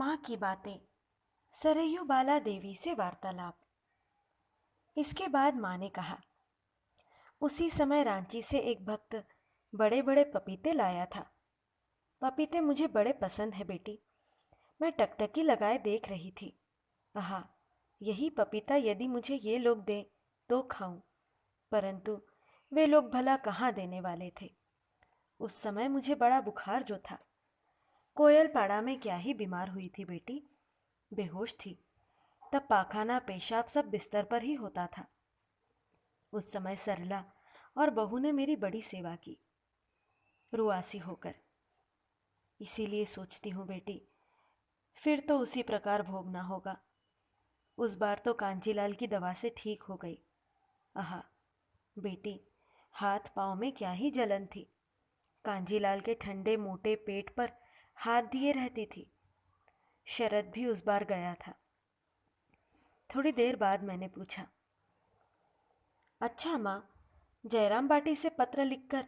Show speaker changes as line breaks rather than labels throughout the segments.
माँ की बातें। सरयू बाला देवी से वार्तालाप। इसके बाद माँ ने कहा, उसी समय रांची से एक भक्त बड़े बड़े पपीते लाया था। पपीते मुझे बड़े पसंद है बेटी। मैं टकटकी लगाए देख रही थी। आहा, यही पपीता यदि मुझे ये लोग दें तो खाऊं, परंतु वे लोग भला कहाँ देने वाले थे। उस समय मुझे बड़ा बुखार जो था। कोयल पाड़ा में क्या ही बीमार हुई थी बेटी, बेहोश थी। तब पाखाना पेशाब सब बिस्तर पर ही होता था। उस समय सरला और बहू ने मेरी बड़ी सेवा की, रुआसी होकर। इसीलिए सोचती हूँ बेटी, फिर तो उसी प्रकार भोगना होगा। उस बार तो कांजीलाल की दवा से ठीक हो गई। आहा बेटी, हाथ पाँव में क्या ही जलन थी। कांजीलाल के ठंडे मोटे पेट पर हाथ दिए रहती थी। शरद भी उस बार गया था। थोड़ी देर बाद मैंने पूछा, अच्छा माँ, जयराम बाटी से पत्र लिखकर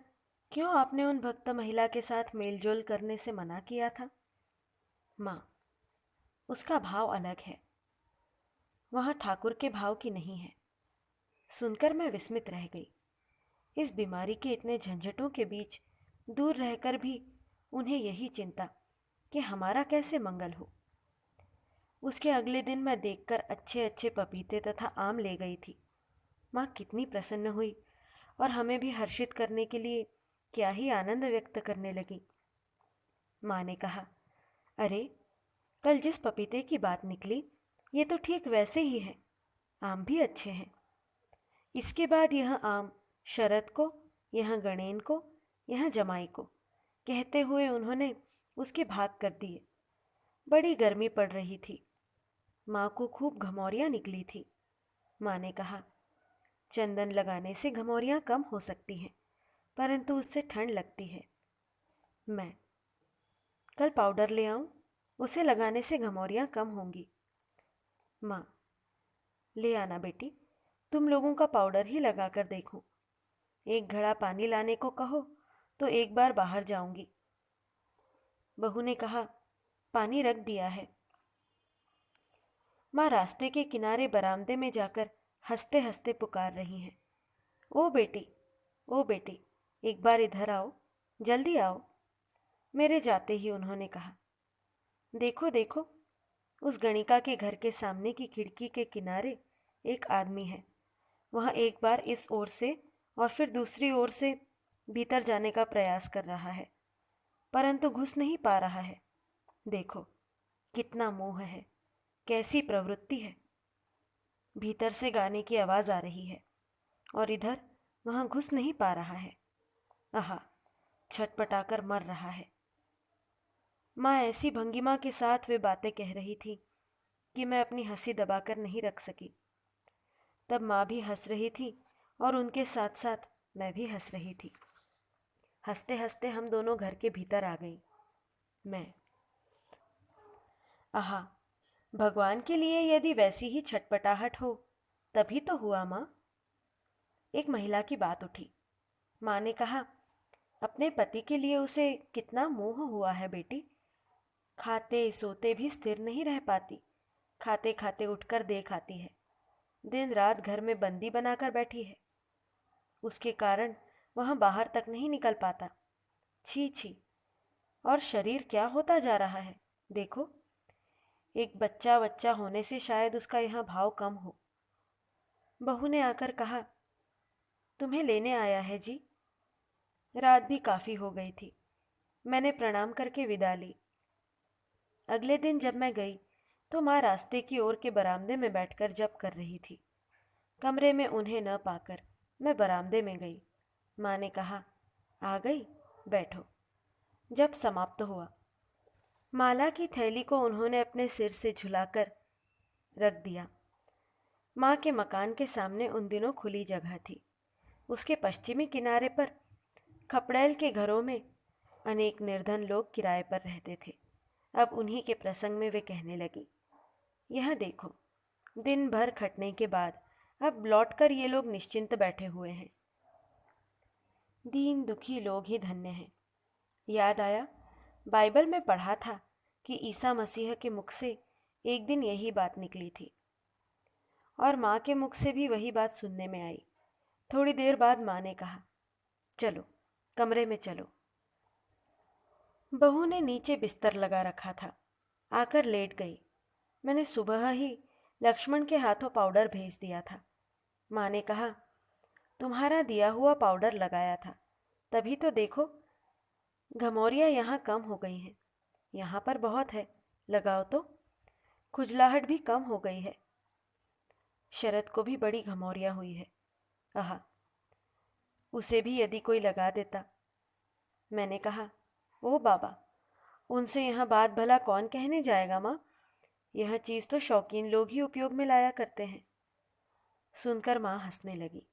क्यों आपने उन भक्त महिला के साथ मेलजोल करने से मना किया था? माँ, उसका भाव अलग है, वहाँ ठाकुर के भाव की नहीं है। सुनकर मैं विस्मित रह गई। इस बीमारी के इतने झंझटों के बीच दूर रहकर भी उन्हें यही चिंता कि हमारा कैसे मंगल हो। उसके अगले दिन मैं देखकर अच्छे अच्छे पपीते तथा आम ले गई थी। माँ कितनी प्रसन्न हुई और हमें भी हर्षित करने के लिए क्या ही आनंद व्यक्त करने लगी। माँ ने कहा, अरे, कल जिस पपीते की बात निकली ये तो ठीक वैसे ही है। आम भी अच्छे हैं। इसके बाद यह आम शरद को, यह गणेन को, यह जमाई को, कहते हुए उन्होंने उसके भाग कर दिए। बड़ी गर्मी पड़ रही थी। माँ को खूब घमौरियाँ निकली थी। माँ ने कहा, चंदन लगाने से घमौरियाँ कम हो सकती हैं, परंतु उससे ठंड लगती है। मैं, कल पाउडर ले आऊं? उसे लगाने से घमौरियाँ कम होंगी। माँ, ले आना बेटी, तुम लोगों का पाउडर ही लगा कर देखूं। एक घड़ा पानी लाने को कहो तो एक बार बाहर जाऊंगी। बहू ने कहा, पानी रख दिया है। माँ रास्ते के किनारे बरामदे में जाकर हंसते हंसते पुकार रही हैं, ओ बेटी, ओ बेटी, एक बार इधर आओ, जल्दी आओ। मेरे जाते ही उन्होंने कहा, देखो देखो, उस गणिका के घर के सामने की खिड़की के किनारे एक आदमी है। वह एक बार इस ओर से और फिर दूसरी ओर से भीतर जाने का प्रयास कर रहा है, परंतु घुस नहीं पा रहा है। देखो, कितना मोह है, कैसी प्रवृत्ति है। भीतर से गाने की आवाज़ आ रही है और इधर वहाँ घुस नहीं पा रहा है। आहा, छटपटाकर मर रहा है। माँ ऐसी भंगिमा के साथ वे बातें कह रही थी कि मैं अपनी हंसी दबाकर नहीं रख सकी। तब माँ भी हंस रही थी और उनके साथ साथ मैं भी हंस रही थी। हंसते हंसते हम दोनों घर के भीतर आ गईं। मैं, आहा, भगवान के लिए यदि वैसी ही छटपटाहट हो तभी तो हुआ माँ। एक महिला की बात उठी। माँ ने कहा, अपने पति के लिए उसे कितना मोह हुआ है बेटी। खाते सोते भी स्थिर नहीं रह पाती। खाते खाते उठकर देख आती है। दिन रात घर में बंदी बनाकर बैठी है। उसके कारण वह बाहर तक नहीं निकल पाता। छी छी, और शरीर क्या होता जा रहा है देखो। एक बच्चा बच्चा होने से शायद उसका यहाँ भाव कम हो। बहू ने आकर कहा, तुम्हें लेने आया है जी। रात भी काफ़ी हो गई थी। मैंने प्रणाम करके विदा ली। अगले दिन जब मैं गई तो माँ रास्ते की ओर के बरामदे में बैठकर जप कर रही थी। कमरे में उन्हें न पाकर मैं बरामदे में गई। माँ ने कहा, आ गई, बैठो। जब समाप्त हुआ, माला की थैली को उन्होंने अपने सिर से झुलाकर रख दिया। माँ के मकान के सामने उन दिनों खुली जगह थी। उसके पश्चिमी किनारे पर खपड़ैल के घरों में अनेक निर्धन लोग किराए पर रहते थे। अब उन्हीं के प्रसंग में वे कहने लगी, यह देखो, दिन भर खटने के बाद अब लौटकर ये लोग निश्चिंत बैठे हुए हैं। दीन दुखी लोग ही धन्य हैं। याद आया, बाइबल में पढ़ा था कि ईसा मसीह के मुख से एक दिन यही बात निकली थी और माँ के मुख से भी वही बात सुनने में आई। थोड़ी देर बाद माँ ने कहा, चलो कमरे में चलो। बहू ने नीचे बिस्तर लगा रखा था, आकर लेट गई। मैंने सुबह ही लक्ष्मण के हाथों पाउडर भेज दिया था। माँ ने कहा, तुम्हारा दिया हुआ पाउडर लगाया था, तभी तो देखो घमौरियाँ यहाँ कम हो गई हैं। यहाँ पर बहुत है, लगाओ तो। खुजलाहट भी कम हो गई है। शरद को भी बड़ी घमौरियाँ हुई है। आहा, उसे भी यदि कोई लगा देता। मैंने कहा, ओह बाबा, उनसे यह बात भला कौन कहने जाएगा माँ? यह चीज़ तो शौकीन लोग ही उपयोग में लाया करते हैं। सुनकर माँ हंसने लगी।